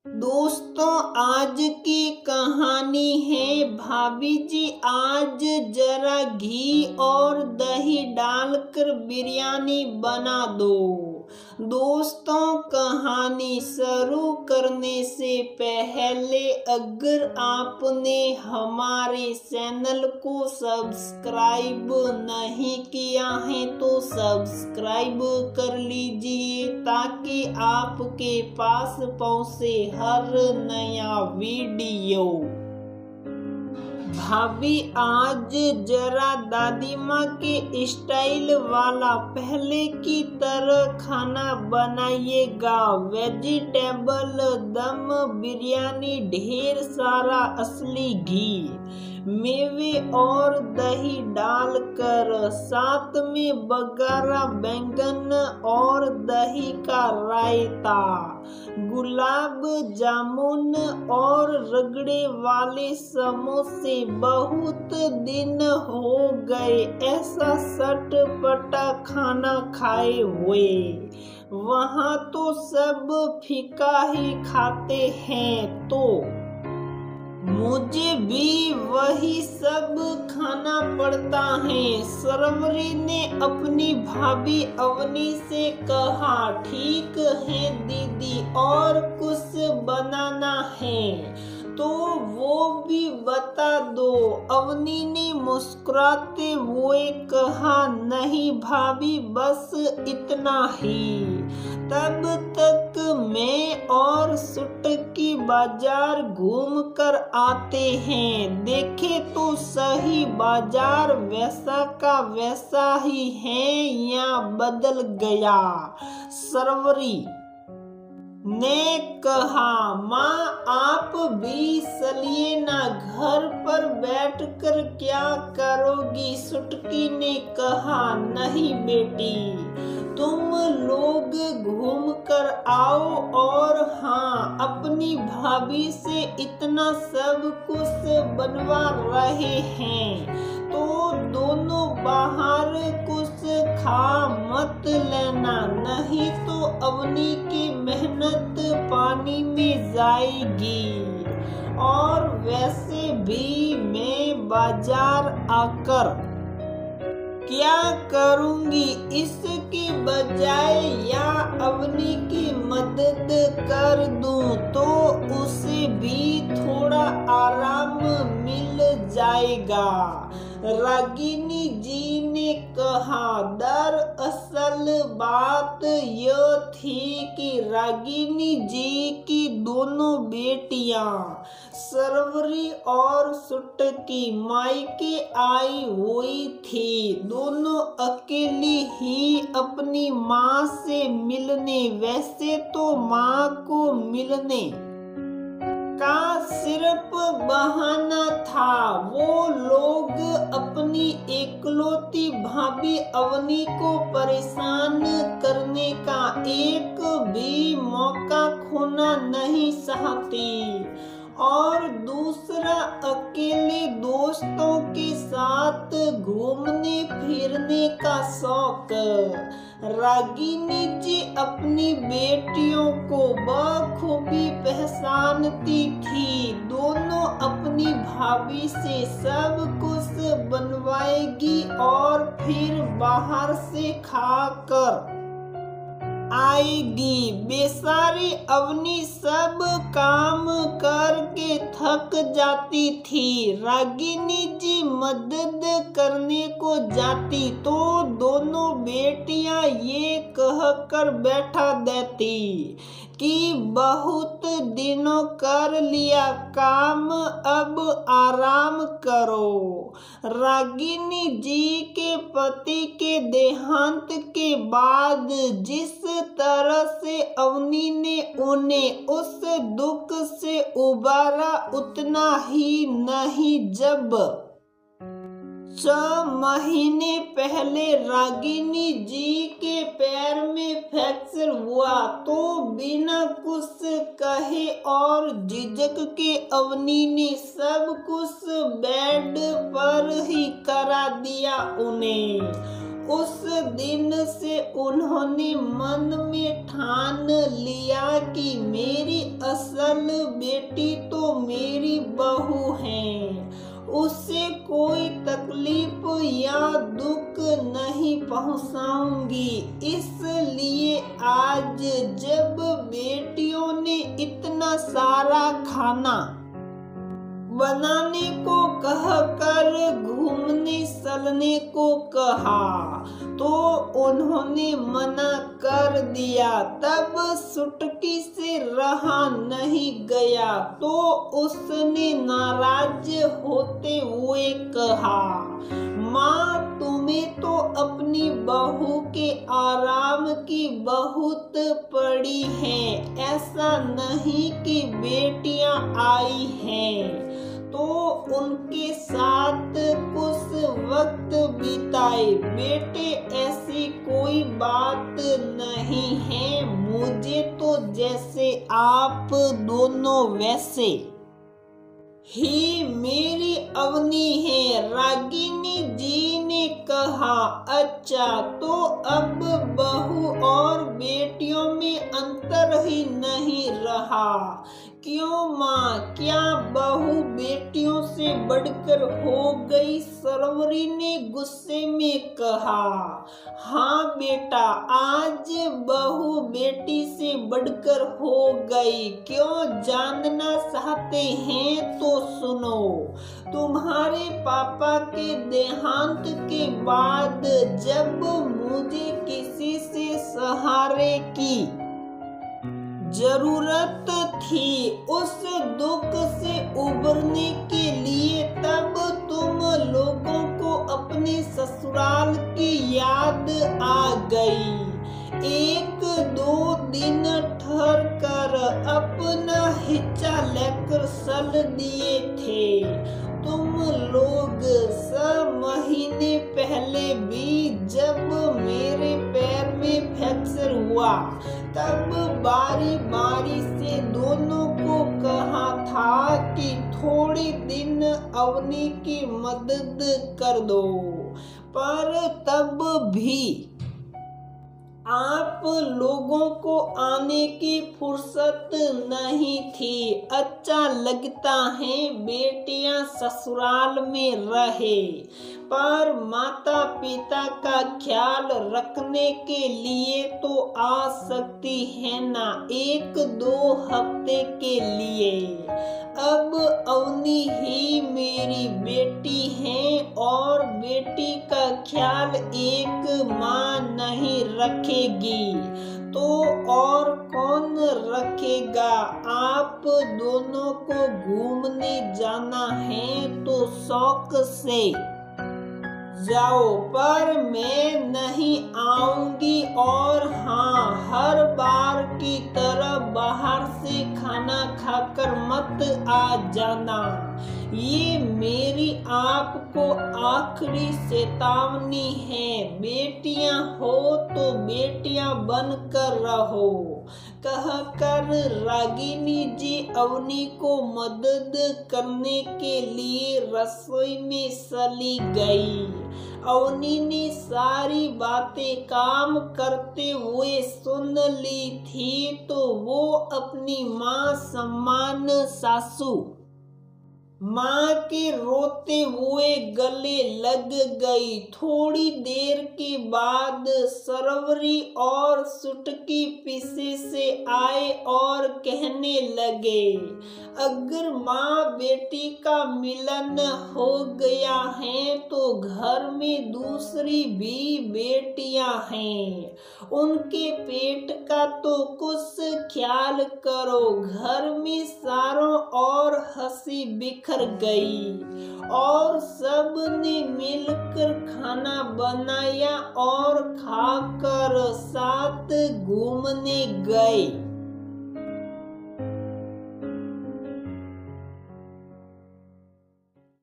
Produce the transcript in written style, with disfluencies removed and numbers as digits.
दोस्तों, आज की कहानी है भाभी जी आज जरा घी और दही डालकर बिरयानी बना दो। दोस्तों, कहानी शुरू करने से पहले अगर आपने हमारे चैनल को सब्सक्राइब नहीं किया है तो सब्सक्राइब कर लीजिए ताकि आपके पास पहुंचे हर नया वीडियो। भाभी आज जरा दादी माँ के स्टाइल वाला पहले की तरह खाना बनाइएगा। वेजिटेबल दम बिरयानी, ढेर सारा असली घी, मेवे और दही डालकर, साथ में बघारा बैंगन और दही का रायता, गुलाब जामुन और रगड़े वाले समोसे। बहुत दिन हो गए ऐसा चटपटा खाना खाए हुए। वहाँ तो सब फीका ही खाते हैं, तो मुझे भी वही सब खाना पड़ता है। सरवरी ने अपनी भाभी अवनी से कहा, ठीक है दीदी, और कुछ बनाना है तो वो भी बता दो। अवनी ने मुस्कुराते हुए कहा, नहीं भाभी, बस इतना ही। तब तक मैं और सुटकी बाजार घूम कर आते हैं। देखे तो सही, बाजार वैसा का वैसा ही है या बदल गया? सरवरी ने कहा, माँ आप भी चलिए ना, घर पर बैठकर क्या करोगी? सुटकी ने कहा, नहीं बेटी, तुम लोग घूम कर आओ। और हाँ, अपनी भाभी से इतना सब कुछ बनवा रहे हैं तो दोनों बाहर कुछ खा मत लेना, नहीं तो अवनी की मेहनत पानी में जाएगी। और वैसे भी मैं बाजार आकर क्या करूंगी? इसके बजाय या अवनी की मदद कर दूं तो उसे भी थोड़ा आराम मिल जाएगा। रागिनी जी ने कहा, दरअसल बात यह थी कि रागिनी जी की दोनों बेटियां सरवरी और सुटकी मायके आई हुई थी। दोनों अकेली ही अपनी माँ से मिलने, वैसे तो माँ को मिलने का सिर्फ बहाना था। वो लोग अपनी एकलौती भाभी अवनी को परेशान करने का एक भी मौका खोना नहीं चाहती। और दूसरा, अकेले दोस्तों के साथ घूमने फिरने का शौक। रागिनी जी अपनी बेटियों को बखूबी पहचानती थी। दोनों अपनी भाभी से सब कुछ बनवाएगी और फिर बाहर से खाकर आएगी। बेचारी अवनी सब काम करके थक जाती थी। रागिनी जी मदद करने को जाती तो दोनों बेटियां ये कहकर बैठा देती कि बहुत दिनों कर लिया काम, अब आराम करो। रागिनी जी के पति के देहांत के बाद जिस तरह से अवनी ने उन्हें उस दुख से उबारा, उतना ही नहीं। जब 6 महीने पहले रागिनी जी के पैर में फ्रैक्चर हुआ तो बिना कुछ कहे और झिझक के अवनी ने सब कुछ बेड पर ही करा दिया उन्हें। उस दिन से उन्होंने मन में ठान लिया कि मेरी असल बेटी तो मेरी बहू है, उससे कोई तकलीफ या दुख नहीं पहुंचाऊंगी। इसलिए आज जब बेटियों ने इतना सारा खाना बनाने को कहकर घूमने चलने को कहा तो उन्होंने मना कर दिया। तब सुटकी से रहा नहीं गया तो उसने नाराज होते हुए कहा, माँ तुम्हें तो अपनी बहू के आराम की बहुत पड़ी है, ऐसा नहीं कि बेटियां आई हैं तो उनके साथ कुछ वक्त बिताए। बेटे ऐसी कोई बात नहीं है, मुझे तो जैसे आप दोनों वैसे ही मेरी अवनी है। रागिनी जी ने कहा, अच्छा तो अब बहू और बेटियों में अंतर ही नहीं रहा, क्यों माँ, क्या बहू बेटियों से बढ़कर हो गई? सरवरी ने गुस्से में कहा, हाँ बेटा, आज बहू बेटी से बढ़कर हो गई। क्यों जानना चाहते हैं तो सुनो। तुम्हारे पापा के देहांत के बाद जब मुझे किसी से सहारे की जरूरत थी, उस दुख से उबरने के लिए, तब तुम लोगों को अपने ससुराल की याद आ गई। एक दो दिन ठहर कर अपना हिस्सा लेकर चल दिए थे तुम लोग। 6 महीने पहले भी जब मेरे पैर में फ्रैक्चर हुआ तब बारी बारी से दोनों को कहा था कि थोड़े दिन अवनी की मदद कर दो, पर तब भी आप लोगों को आने की फुर्सत नहीं थी। अच्छा लगता है बेटियां ससुराल में रहे, पर माता पिता का ख्याल रखने के लिए तो आ सकती है ना, 1-2 हफ्ते के लिए। अब अवनी ही मेरी बेटी है और बेटी का ख्याल एक माँ नहीं रखेगी तो और कौन रखेगा? आप दोनों को घूमने जाना है तो शौक से जाओ, पर मैं नहीं आऊंगी। और हाँ, हर बार की तरह बाहर से खाना खाकर मत आ जाना। ये मेरी आपको आखिरी चेतावनी है। बेटियां हो तो बेटियां बनकर रहो। कहकर रागिनी जी अवनी को मदद करने के लिए रसोई में चली गई। अवनी ने सारी बातें काम करते हुए सुन ली थी तो वो अपनी माँ सम्मान सासू माँ के रोते हुए गले लग गई। थोड़ी देर के बाद सरवरी और सुटकी पीछे से आए और कहने लगे, अगर माँ बेटी का मिलन हो गया है तो घर में दूसरी भी बेटियां हैं, उनके पेट का तो कुछ ख्याल करो। घर में चारों ओर हंसी बिखर गई और सब ने मिलकर खाना बनाया और खाकर साथ घूमने गए।